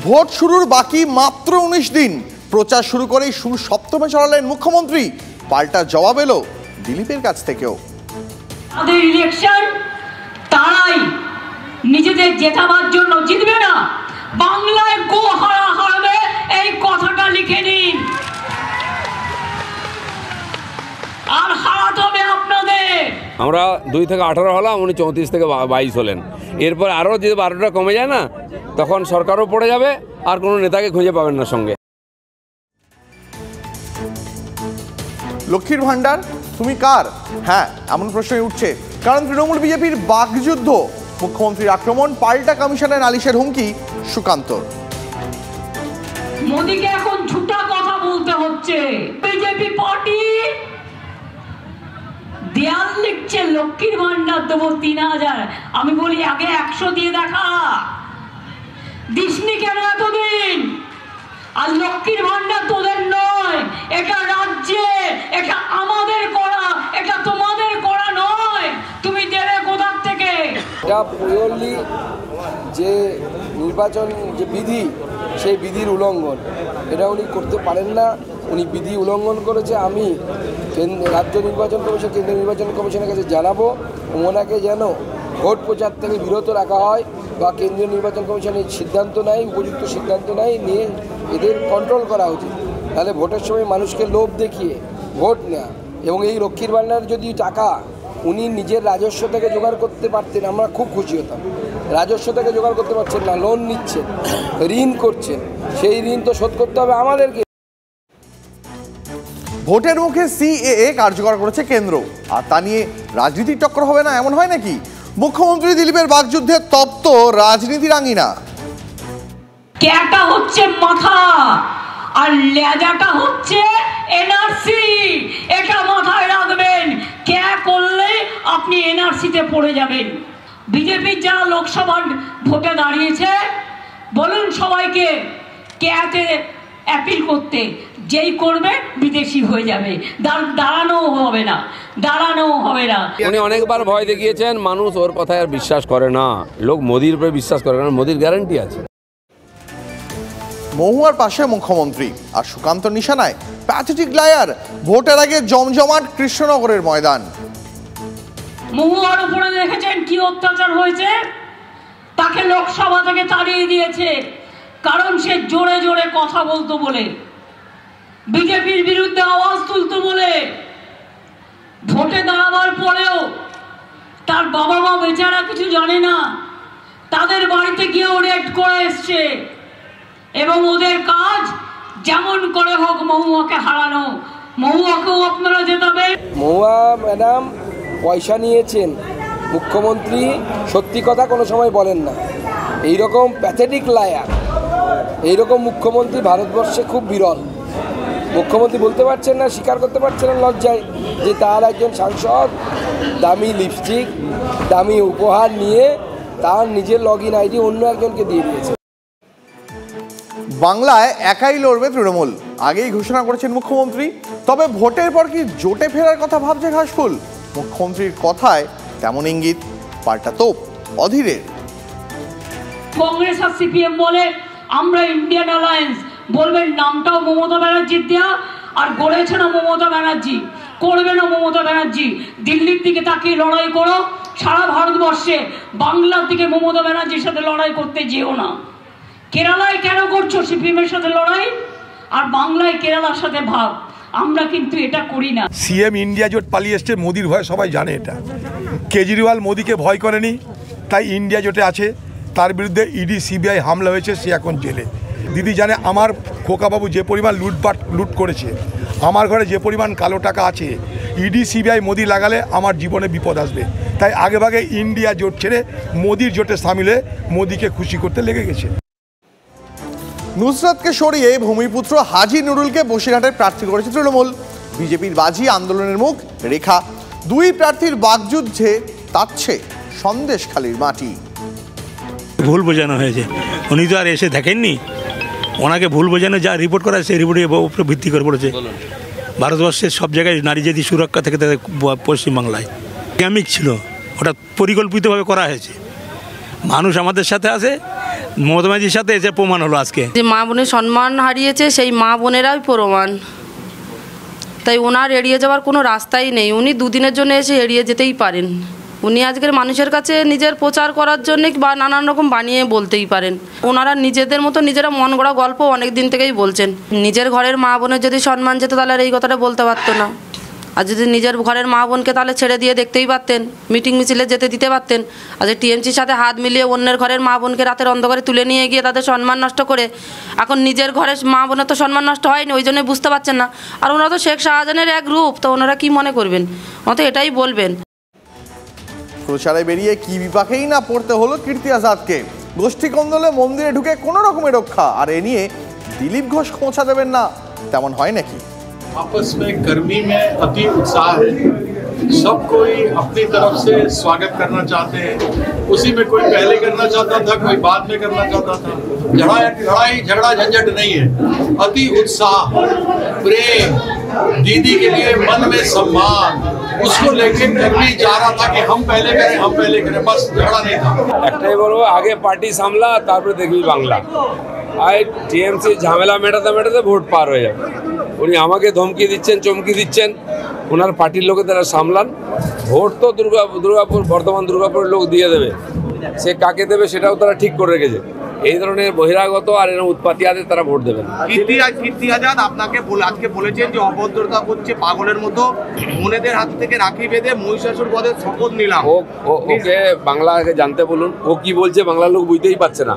Vote শুরুর বাকি মাত্র ১৯ দিন, প্রচার শুরু করেই শুরু সপ্তমে চড়ালেন মুখ্যমন্ত্রী। পাল্টা জবাব এলো দিলীপের কাছ থেকেও। তাদের ইলেকশন তারাই নিজেদের জেতাবার জন্য জিতবে না, বাংলায় গো হারাবে, এই কথাটা লিখে নিন। আর হারাতে হবে আপনাদের। আমরা 2 থেকে 18 হলাম, উনি 34 থেকে 22 হলেন। এরপর আরও যদি 12টা কমে যায় না, তখন সরকারও পড়ে যাবে, আর কোনো নেতাকে খুঁজে পাবেন না সঙ্গে। লক্ষ্মীর ভান্ডার তুমি কার? হ্যাঁ, এমন প্রশ্নই উঠছে, কারণ তৃণমূল বিজেপির বাকযুদ্ধ, মুখ্যমন্ত্রীর আক্রমণ, পাল্টা কমিশনের নালিশের হুমকি সুকান্তর। মোদিকে এখন ঝুটা কথা বলতে হচ্ছে। বিজেপি পার্টি দেয়াল লিখছে লক্ষ্মীর ভান্ডার দেবো 3000। আমি বলি আগে 100 দিয়ে দেখা, দিসনি কেন এতদিন? আর লক্ষ্মীর ভান্ডার তোদের নয়, এটা রাজ্যে, এটা আমাদের করা, এটা তোমাদের করা নয়। তুমি দেবে কোথা থেকে? এটা পিওরলি যে নির্বাচন যে বিধি, সেই বিধির উল্লঙ্ঘন। এটা উনি করতে পারেন না, উনি বিধি উল্লঙ্ঘন করেছে। আমি রাজ্য নির্বাচন কমিশন, কেন্দ্রীয় নির্বাচন কমিশনের কাছে জানাবো, ওনাকে যেন ভোট প্রচার থেকে বিরত রাখা হয়, বা কেন্দ্রীয় নির্বাচন কমিশনের সিদ্ধান্ত নেয়, উপযুক্ত সিদ্ধান্ত নেয়, নিয়ে এদের কন্ট্রোল করা উচিত। তাহলে ভোটের সময় মানুষকে লোভ দেখিয়ে ভোট নেওয়া, এবং এই লক্ষ্মীর ভান্ডার যদি টাকা উনি নিজের রাজস্ব থেকে জোগাড় করতে পারতেন, আমরা খুব খুশি হতাম। রাজস্ব থেকে জোগাড় করতে পারছেন না, লোন নিচ্ছেন, ঋণ করছেন, সেই ঋণ তো শোধ করতে হবে আমাদেরকে। ভোটের মুখে সিএএ কার্যকর করেছে কেন্দ্র, আর তা নিয়ে রাজনীতির টক্কর হবে না এমন হয় নাকি? মুখ্যমন্ত্রী দিলীপের বাকযুদ্ধে তপ্ত রাজনীতির আঙিনা। ক্যাটা হচ্ছে মাথা, আর লেজাটা হচ্ছে এনআরসি। এটা মাথায় রাখবেন, ক্যা করলে আপনি এনআরসিতে পড়ে যাবেন। বিজেপির যারা লোকসভা ভোটে দাঁড়িয়েছে, বলুন সবাইকে ক্যাতে অ্যাপিল করতে, যেই করবে বিদেশি হয়ে যাবে, দাঁড়ানো হবে না, দাঁড়ানো হবে না। উনি অনেকবার ভয় দেখিয়েছেন, মানুষ ওর কথায় আর বিশ্বাস করে না। লোক মোদির উপরে বিশ্বাস করে, কারণ মোদির গ্যারান্টি আছে। মহুয়ার পাশে মুখ্যমন্ত্রী, আর সুকান্ত নিশানায় প্যাথেটিক লায়ার। ভোটের আগে জমজমাট কৃষ্ণনগরের ময়দান। মহুয়ার উপরে দেখেছেন কি অত্যাচার হয়েছে? তাকে লোকসভা থেকে তাড়িয়ে দিয়েছে, কারণ সে জোরে জোরে কথা বলতো বলে, বিজেপির বিরুদ্ধে আওয়াজ তুলতো বলে। ভোটে দাঁড়াবার পরেও তার বাবা মা বেচারা কিছু জানে না, তাদের বাড়িতে গিয়েও রেড করে এসছে, এবং ওদের কাজ যেমন করে হোক মহুয়াকে হারানো। মহুয়াকেও আপনারা জেতাবেন। মহুয়া ম্যাডাম পয়সা নিয়েছেন, মুখ্যমন্ত্রী সত্যি কথা কোনো সময় বলেন না। এইরকম প্যাথেটিক লায়ার, এইরকম মুখ্যমন্ত্রী ভারতবর্ষে খুব বিরল। মুখ্যমন্ত্রী বলতে পারছেন না, স্বীকার করতে পারছেন না লজ্জায়, যে তার একজন সাংসদ দামি লিপস্টিক, দামি উপহার নিয়ে তার নিজের লগ ইন আইডি অন্য একজনকে দিয়ে দিয়েছে। বাংলায় একাই লড়বে তৃণমূল, আগেই ঘোষণা করেছেন মুখ্যমন্ত্রী। তবে ভোটের পর কি জোটে ফেরার কথা ভাবছে ঘাসফুল? মুখ্যমন্ত্রীর কথায় তেমন ইঙ্গিত, পাল্টা তোপ অধীরের। কংগ্রেস আর সিপিএম বলে আমরা ইন্ডিয়ান অ্যালায়েন্স, বলবেন নামটাও মমতা ব্যানার্জির দেওয়া, আর গড়েছে না মমতা ব্যানার্জি, করবে না মমতা ব্যানার্জি। দিল্লির দিকে তাকিয়ে লড়াই করো, সারা ভারতবর্ষে বাংলার দিকে মমতা ব্যানার্জির সাথে লড়াই করতে যেও না। কেরালায় কেন করছো সিপিএম এর সাথে লড়াই, আর বাংলায় কেরালার সাথে ভাব? আমরা কিন্তু এটা করি না। সিএম ইন্ডিয়া জোট পালিয়ে এসছে, মোদির ভয় সবাই জানে। এটা কেজরিওয়াল মোদিকে ভয় করেনি, তাই ইন্ডিয়া জোটে আছে। তার বিরুদ্ধে ইডি সিবিআই হামলা হয়েছে, সে এখন জেলে। দিদি জানে আমার খোকাবাবু যে পরিমাণ লুট করেছে, আমার ঘরে যে পরিমাণ কালো টাকা আছে, ইডি সিবিআই মোদি লাগালে আমার জীবনে বিপদ আসবে। তাই আগেভাগে ইন্ডিয়া জোট ছেড়ে মোদির জোটে সামিল হয়ে মোদিকে খুশি করতে লেগে গেছে। নুসরাতকে সরিয়ে ভূমিপুত্র হাজী নুরুলকে বসিরহাটের প্রার্থী করেছে তৃণমূল। বিজেপির বাজি, আন্দোলনের মুখ রেখা। দুই প্রার্থীর বাকযুদ্ধে তাচ্ছে সন্দেশখালীর মাটি। ভুল বোঝানো হয়েছে, উনি তো আর এসে দেখেননি, ওনাকে ভুল বোঝানো, যা রিপোর্ট করা সেই রিপোর্টের উপরে ভিত্তি করে পড়েছে। ভারতবর্ষের সব জায়গায় নারী জাতি সুরক্ষা থেকে পশ্চিমবাংলায় গ্যামিক ছিল, ওটা পরিকল্পিতভাবে করা হয়েছে। মানুষ আমাদের সাথে আছে, মমতা ব্যানার্জির সাথে এসে প্রমাণ হলো আজকে যে মা বোনের সম্মান হারিয়েছে, সেই মা বোনেরাই প্রমাণ। তাই ওনার এড়িয়ে যাওয়ার কোনো রাস্তাই নেই। উনি দুদিনের জন্য এসে এড়িয়ে যেতেই পারেন। উনি আজকের মানুষের কাছে নিজের প্রচার করার জন্য বা নানান রকম বানিয়ে বলতেই পারেন। ওনারা নিজেদের মতো নিজেরা মন গড়া গল্প অনেক দিন থেকেই বলছেন। নিজের ঘরের মা বোনের যদি সম্মান যেত তাহলে আর এই কথাটা বলতে পারতো না। আর যদি নিজের ঘরের মা বোনকে তাহলে ছেড়ে দিয়ে দেখতেই পারতেন, মিটিং মিছিলে যেতে দিতে পারতেন। আর যে টিএমসির সাথে হাত মিলিয়ে অন্যের ঘরের মা বোনকে রাতের অন্ধকারে তুলে নিয়ে গিয়ে তাদের সম্মান নষ্ট করে, এখন নিজের ঘরের মা বোনের তো সম্মান নষ্ট হয়নি, ওই জন্যই বুঝতে পারছেন না। আর ওনারা তো শেখ শাহজাহানের এক রূপ, তো ওনারা কি মনে করবেন? ওনারা তো এটাই বলবেন। প্রচারে বেরিয়ে কি বিপাকেই না পড়তে হলো কীর্তি আজাদকে। গোষ্ঠী কোন্দলে মন্দিরে ঢুকে কোনো রকমের রক্ষা, আর এ নিয়ে দিলীপ ঘোষ খোঁচা দেবেন না, তেমন হয় নাকি? आपस में कर्मी में अति उत्साह है, सब कोई अपनी तरफ से स्वागत करना चाहते हैं। उसी में कोई पहले करना चाहता था, कोई बाद में करना चाहता था। लड़ाई झगड़ा झंझट नहीं है, अति उत्साह, प्रेम, दीदी के लिए मन में सम्मान, उसको लेके कर्मी जा रहा था कि हम पहले करें, बस झगड़ा नहीं था। একটাই বলবো, আগে পার্টি সামলা, তারপরে দেখবি বাংলা। আর টিএমসি ঝামেলা মেটাতে ভোট পার হয়ে যাবে। উনি আমাকে ধমকি দিচ্ছেন, চমকি দিচ্ছেন, ওনার পার্টির লোকে তারা সামলান। ভোট তো দুর্গাপুর বর্ধমান দুর্গাপুরের লোক দিয়ে দেবে, সে কাকে দেবে সেটাও তারা ঠিক করে রেখেছে। এই ধরনের বহিরাগত আর এরকম উৎপাতিয়াদের তারা ভোট দেবেন। কীর্তি আজাদ আপনাকে আজকে বলেছেন যে অভদ্রতা করছে, পাগলের মতো মনেদের হাত থেকে রাখি বেঁধে মহিষাসুর বধের শপথ নিলাম। ওকে বাংলাকে জানতে বলুন, ও কি বলছে বাংলার লোক বুঝতেই পারছে না।